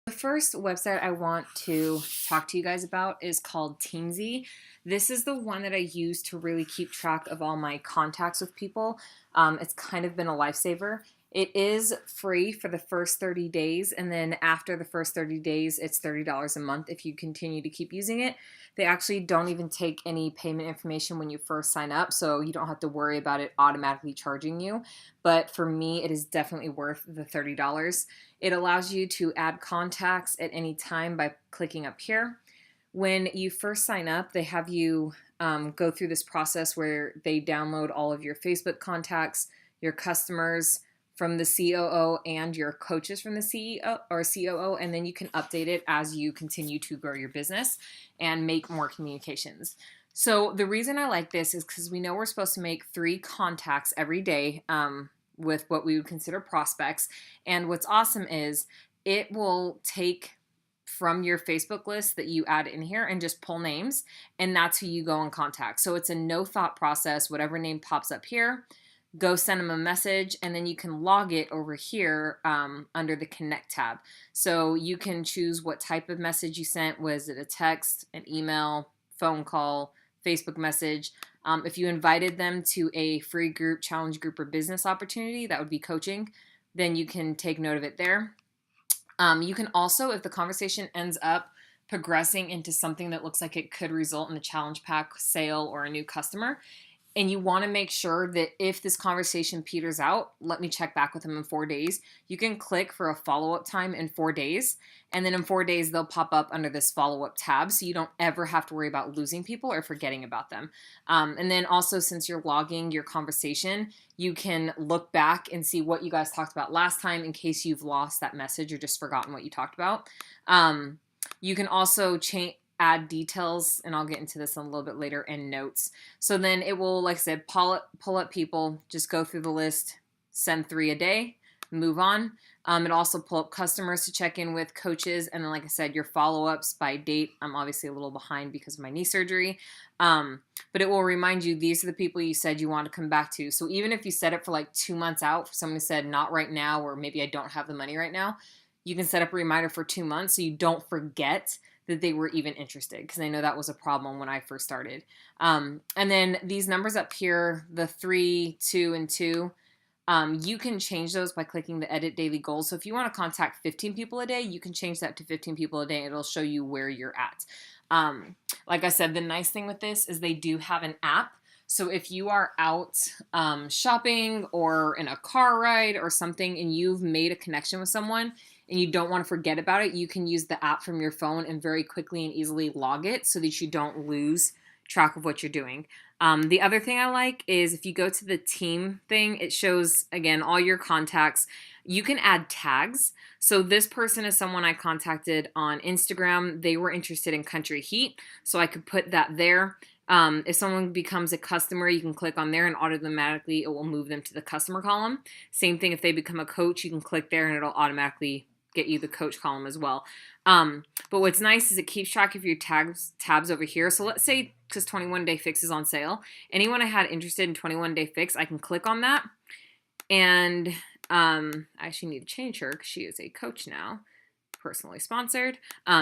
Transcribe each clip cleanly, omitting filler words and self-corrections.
The first website I want to talk to you guys about is called Teamzy. This is the one that I use to really keep track of all my contacts with people. It's kind of been a lifesaver. It is free for the first 30 days, and then after the first 30 days, it's $30 a month if you continue to keep using it. They actually don't even take any payment information when you first sign up, so you don't have to worry about it automatically charging you. But for me, it is definitely worth the $30. It allows you to add contacts at any time by clicking up here. When you first sign up, they have you go through this process where they download all of your Facebook contacts, your customers from the COO, and your coaches from the CEO or COO, and then you can update it as you continue to grow your business and make more communications. So the reason I like this is because we know we're supposed to make 3 contacts every day with what we would consider prospects. And what's awesome is it will take from your Facebook list that you add in here and just pull names, and that's who you go and contact. So it's a no thought process. Whatever name pops up here, go send them a message, and then you can log it over here under the Connect tab. So you can choose what type of message you sent. Was it a text, an email, phone call, Facebook message? If you invited them to a free group, challenge group, or business opportunity, that would be coaching, then you can take note of it there. You can also, if the conversation ends up progressing into something that looks like it could result in a challenge pack sale or a new customer, and you want to make sure that if this conversation peters out, let me check back with them in 4 days. You can click for a follow-up time in 4 days, and then in 4 days, they'll pop up under this follow-up tab, so you don't ever have to worry about losing people or forgetting about them. And then also, since you're logging your conversation, you can look back and see what you guys talked about last time in case you've lost that message or just forgotten what you talked about. You can also add details, and I'll get into this a little bit later, and notes. So then it will, like I said, pull up people, just go through the list, send 3 a day, move on. It also pull up customers to check in with, coaches, and then, like I said, your follow-ups by date. I'm obviously a little behind because of my knee surgery, but it will remind you these are the people you said you want to come back to. So even if you set it for like 2 months out, for someone who said not right now, or maybe I don't have the money right now, you can set up a reminder for 2 months so you don't forget that they were even interested, because I know that was a problem when I first started. And then these numbers up here, the 3, 2, and 2, you can change those by clicking the Edit Daily Goals. So if you want to contact 15 people a day, you can change that to 15 people a day, and it'll show you where you're at. Like I said, the nice thing with this is they do have an app. So if you are out shopping or in a car ride or something, and you've made a connection with someone and you don't want to forget about it, you can use the app from your phone and very quickly and easily log it so that you don't lose track of what you're doing. The other thing I like is if you go to the team thing, it shows, again, all your contacts. You can add tags. So this person is someone I contacted on Instagram. They were interested in country heat, so I could put that there. If someone becomes a customer, you can click on there and automatically it will move them to the customer column. Same thing if they become a coach, you can click there and it'll automatically get you the coach column as well. But what's nice is it keeps track of your tabs over here. So let's say, because 21 Day Fix is on sale, anyone I had interested in 21 Day Fix, I can click on that. And I actually need to change her because she is a coach now, personally sponsored.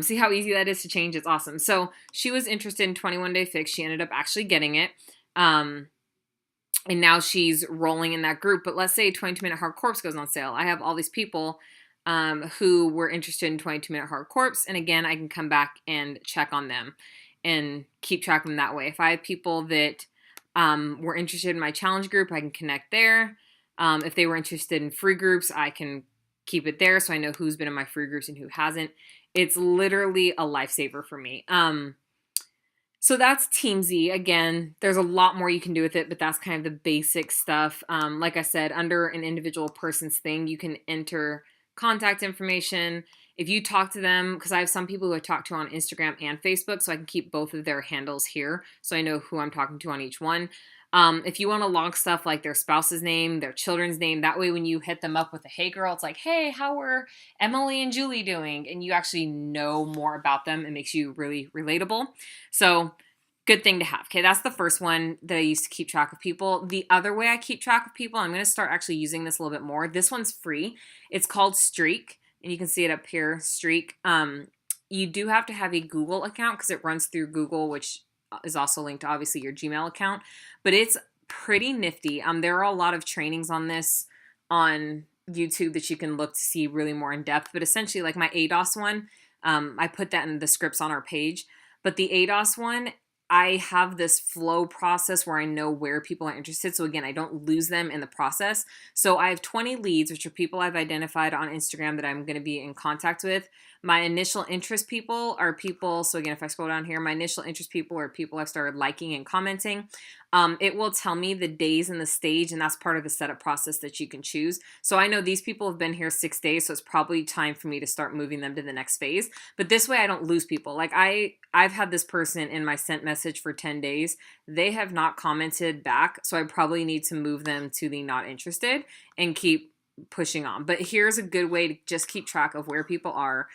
See how easy that is to change? It's awesome. So she was interested in 21 Day Fix. She ended up actually getting it. And now she's rolling in that group. But let's say 22-Minute Hard Corpse goes on sale. I have all these people who were interested in 22-Minute Hard Corpse. And again, I can come back and check on them and keep track of them that way. If I have people that were interested in my challenge group, I can connect there. If they were interested in free groups, I can keep it there so I know who's been in my free groups and who hasn't. It's literally a lifesaver for me. So that's Teamzy. Again, there's a lot more you can do with it, but that's kind of the basic stuff. Like I said, under an individual person's thing, you can enter contact information. If you talk to them, because I have some people who I talk to on Instagram and Facebook, so I can keep both of their handles here so I know who I'm talking to on each one. If you want to log stuff like their spouse's name, their children's name, that way when you hit them up with a hey girl, it's like, hey, how are Emily and Julie doing? And you actually know more about them. It makes you really relatable. So good thing to have. Okay, that's the first one that I used to keep track of people. The other way I keep track of people, I'm going to start actually using this a little bit more. This one's free. It's called Streak. and you can see it up here, Streak. You do have to have a Google account because it runs through Google, which is also linked to obviously your Gmail account, but it's pretty nifty. There are a lot of trainings on this on YouTube that you can look to see really more in depth, but essentially like my ADOS one, I put that in the scripts on our page, but the ADOS one, I have this flow process where I know where people are interested. So again, I don't lose them in the process. So I have 20 leads, which are people I've identified on Instagram that I'm going to be in contact with. My initial interest people are people, so again, if I scroll down here, my initial interest people are people I've started liking and commenting. It will tell me the days and the stage, and that's part of the setup process that you can choose. So I know these people have been here 6 days, so it's probably time for me to start moving them to the next phase. But this way I don't lose people. Like I've had this person in my sent message for 10 days. They have not commented back, so I probably need to move them to the not interested and keep pushing on. But here's a good way to just keep track of where people are.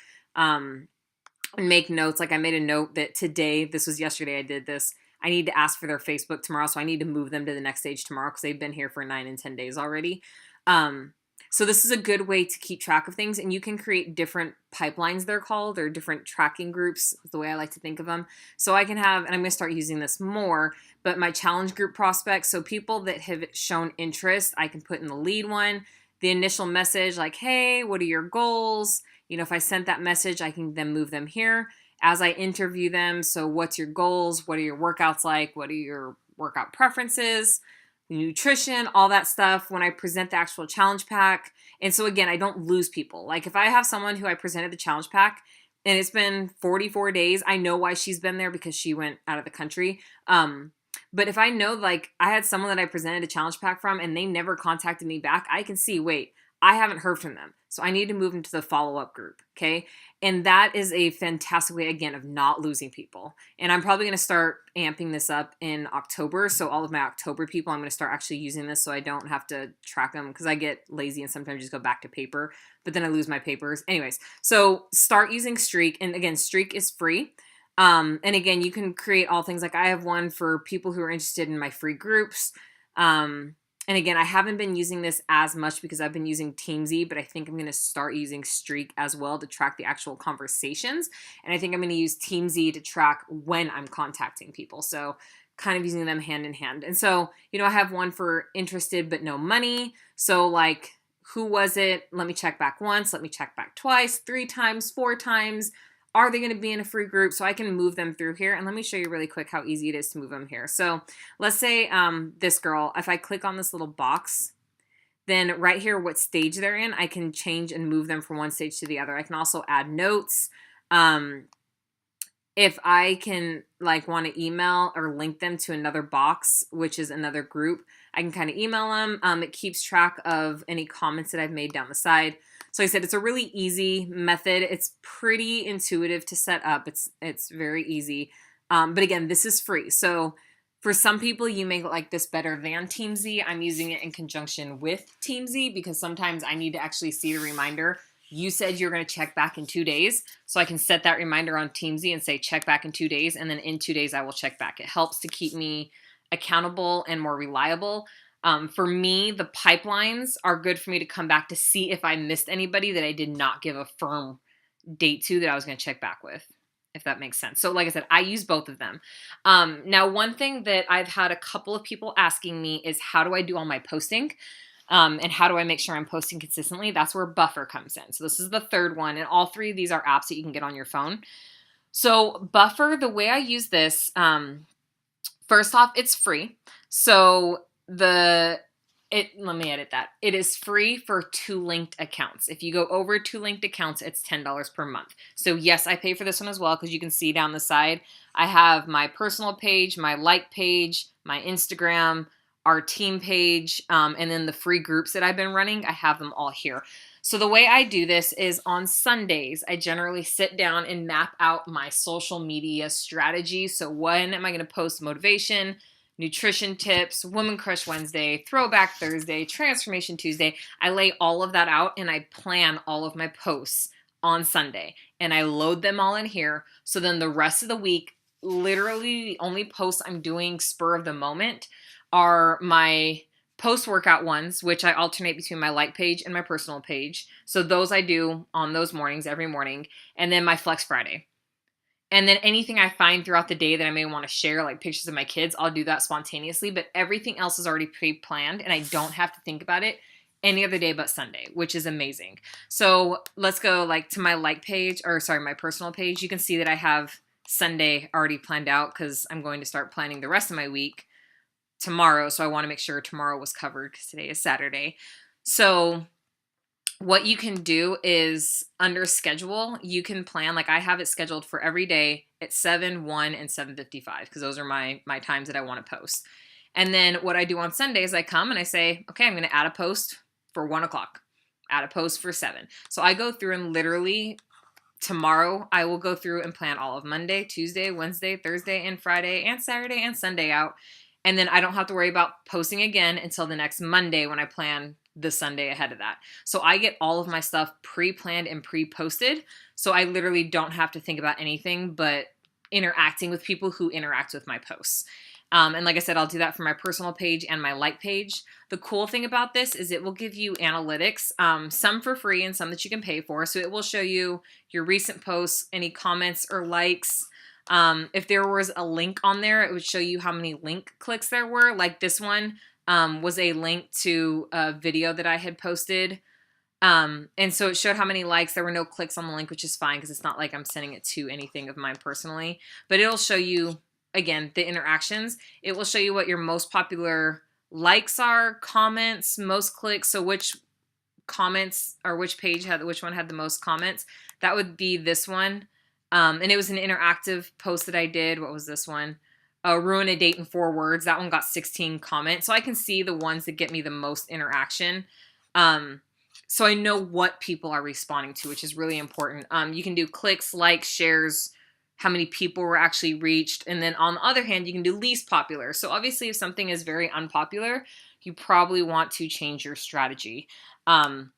Make notes. Like I made a note that today, this was yesterday I did this, I need to ask for their Facebook tomorrow, so I need to move them to the next stage tomorrow because they've been here for 9 and 10 days already. So this is a good way to keep track of things, and you can create different pipelines, they're called, or different tracking groups, is the way I like to think of them. So I can have, and I'm going to start using this more, but my challenge group prospects, so people that have shown interest, I can put in the lead one, the initial message like, hey, what are your goals? You know, if I sent that message, I can then move them here. As I interview them, so what's your goals? What are your workouts like? What are your workout preferences? Nutrition, all that stuff when I present the actual challenge pack. And so again, I don't lose people. Like if I have someone who I presented the challenge pack and it's been 44 days, I know why she's been there because she went out of the country. But if I know, like I had someone that I presented a challenge pack from and they never contacted me back, I can see, wait, I haven't heard from them. So I need to move them to the follow-up group, okay? And that is a fantastic way, again, of not losing people. And I'm probably going to start amping this up in October. So all of my October people, I'm going to start actually using this so I don't have to track them because I get lazy and sometimes just go back to paper, but then I lose my papers. Anyways, so start using Streak. And again, Streak is free. And again, you can create all things. Like I have one for people who are interested in my free groups. And again, I haven't been using this as much because I've been using Teamzy, but I think I'm going to start using Streak as well to track the actual conversations. And I think I'm going to use Teamzy to track when I'm contacting people. So kind of using them hand in hand. And so, you know, I have one for interested but no money. So like, who was it? Let me check back once. Let me check back twice, 3 times, 4 times. Are they going to be in a free group? So I can move them through here. And let me show you really quick how easy it is to move them here. So let's say this girl, if I click on this little box, then right here, what stage they're in, I can change and move them from one stage to the other. I can also add notes. If I can like want to email or link them to another box, which is another group, I can kind of email them. It keeps track of any comments that I've made down the side. So like I said, it's a really easy method. It's pretty intuitive to set up. It's very easy. But again, this is free. So for some people, you may like this better than Teamzy. I'm using it in conjunction with Teamzy because sometimes I need to actually see the reminder. You said you're going to check back in 2 days. So I can set that reminder on Teamzy and say check back in 2 days. And then in 2 days, I will check back. It helps to keep me accountable and more reliable. For me, the pipelines are good for me to come back to see if I missed anybody that I did not give a firm date to that I was going to check back with, if that makes sense. So like I said, I use both of them. Now, one thing that I've had a couple of people asking me is how do I do all my posting? And how do I make sure I'm posting consistently? That's where Buffer comes in. So this is the third one. And all 3 of these are apps that you can get on your phone. So Buffer, the way I use this, first off, it's free. So let me edit that. It is free for 2 linked accounts. If you go over 2 linked accounts, it's $10 per month. So yes, I pay for this one as well because you can see down the side, I have my personal page, my like page, my Instagram, our team page, and then the free groups that I've been running, I have them all here. So the way I do this is on Sundays, I generally sit down and map out my social media strategy. So when am I going to post motivation, nutrition tips, Woman Crush Wednesday, Throwback Thursday, Transformation Tuesday? I lay all of that out and I plan all of my posts on Sunday and I load them all in here. So then the rest of the week, literally the only posts I'm doing spur of the moment are my post-workout ones, which I alternate between my like page and my personal page. So those I do on those mornings, every morning. And then my Flex Friday. And then anything I find throughout the day that I may want to share, like pictures of my kids, I'll do that spontaneously. But everything else is already pre-planned and I don't have to think about it any other day but Sunday, which is amazing. So let's go like to my like page, or sorry, my personal page. You can see that I have Sunday already planned out because I'm going to start planning the rest of my week tomorrow. So I want to make sure tomorrow was covered because today is Saturday. So what you can do is under schedule, you can plan, like I have it scheduled for every day at 7, 1, and 7:55 because those are my times that I want to post. And then what I do on Sunday is I come and I say, okay, I'm going to add a post for 1 o'clock, add a post for 7. So I go through and literally tomorrow I will go through and plan all of Monday, Tuesday, Wednesday, Thursday, and Friday, and Saturday and Sunday out. And then I don't have to worry about posting again until the next Monday when I plan the Sunday ahead of that. So I get all of my stuff pre-planned and pre-posted. So I literally don't have to think about anything but interacting with people who interact with my posts. And like I said, I'll do that for my personal page and my like page. The cool thing about this is it will give you analytics, some for free and some that you can pay for. So it will show you your recent posts, any comments or likes. If there was a link on there, it would show you how many link clicks there were. Like this one was a link to a video that I had posted. And so it showed how many likes. There were no clicks on the link, which is fine because it's not like I'm sending it to anything of mine personally. But it'll show you, again, the interactions. It will show you what your most popular likes are, comments, most clicks. So which comments or which page had, which one had the most comments. That would be this one. And it was an interactive post that I did. What was this one? Ruin a date in 4 words. That one got 16 comments. So I can see the ones that get me the most interaction. So I know what people are responding to, which is really important. You can do clicks, likes, shares, how many people were actually reached. And then on the other hand, you can do least popular. So obviously if something is very unpopular, you probably want to change your strategy. And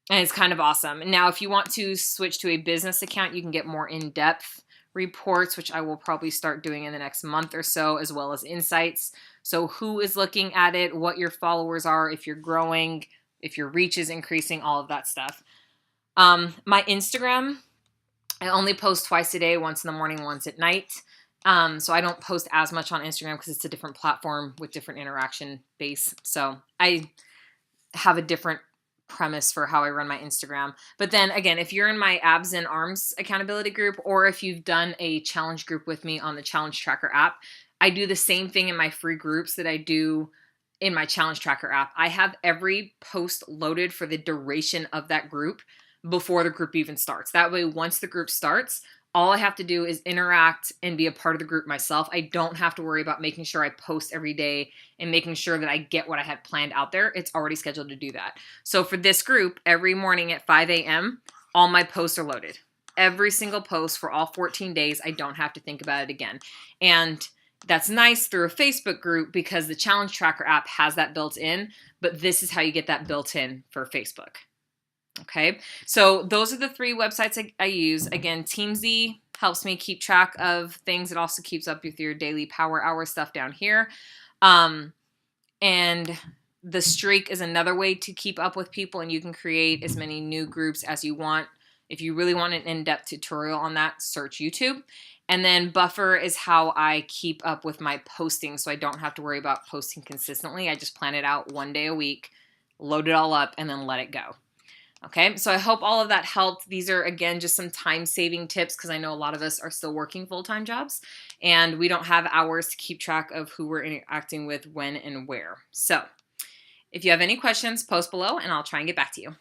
it's kind of awesome. Now, if you want to switch to a business account, you can get more in-depth reports, which I will probably start doing in the next month or so, as well as insights. So who is looking at it, what your followers are, if you're growing, if your reach is increasing, all of that stuff. My Instagram, I only post twice a day, once in the morning, once at night. So I don't post as much on Instagram because it's a different platform with different interaction base. So I have a different premise for how I run my Instagram. But then again, if you're in my abs and arms accountability group, or if you've done a challenge group with me on the challenge tracker app, I do the same thing in my free groups that I do in my challenge tracker app. I have every post loaded for the duration of that group before the group even starts. That way, once the group starts, all I have to do is interact and be a part of the group myself. I don't have to worry about making sure I post every day and making sure that I get what I had planned out there. It's already scheduled to do that. So for this group, every morning at 5 a.m., all my posts are loaded. Every single post for all 14 days, I don't have to think about it again. And that's nice through a Facebook group because the challenge tracker app has that built in, but this is how you get that built in for Facebook. Okay, so those are the 3 websites I use. Again, Teamzy helps me keep track of things. It also keeps up with your daily power hour stuff down here. And the Streak is another way to keep up with people, and you can create as many new groups as you want. If you really want an in-depth tutorial on that, search YouTube. And then Buffer is how I keep up with my posting, so I don't have to worry about posting consistently. I just plan it out 1 day a week, load it all up, and then let it go. Okay, so I hope all of that helped. These are, again, just some time-saving tips because I know a lot of us are still working full-time jobs and we don't have hours to keep track of who we're interacting with, when, and where. So if you have any questions, post below and I'll try and get back to you.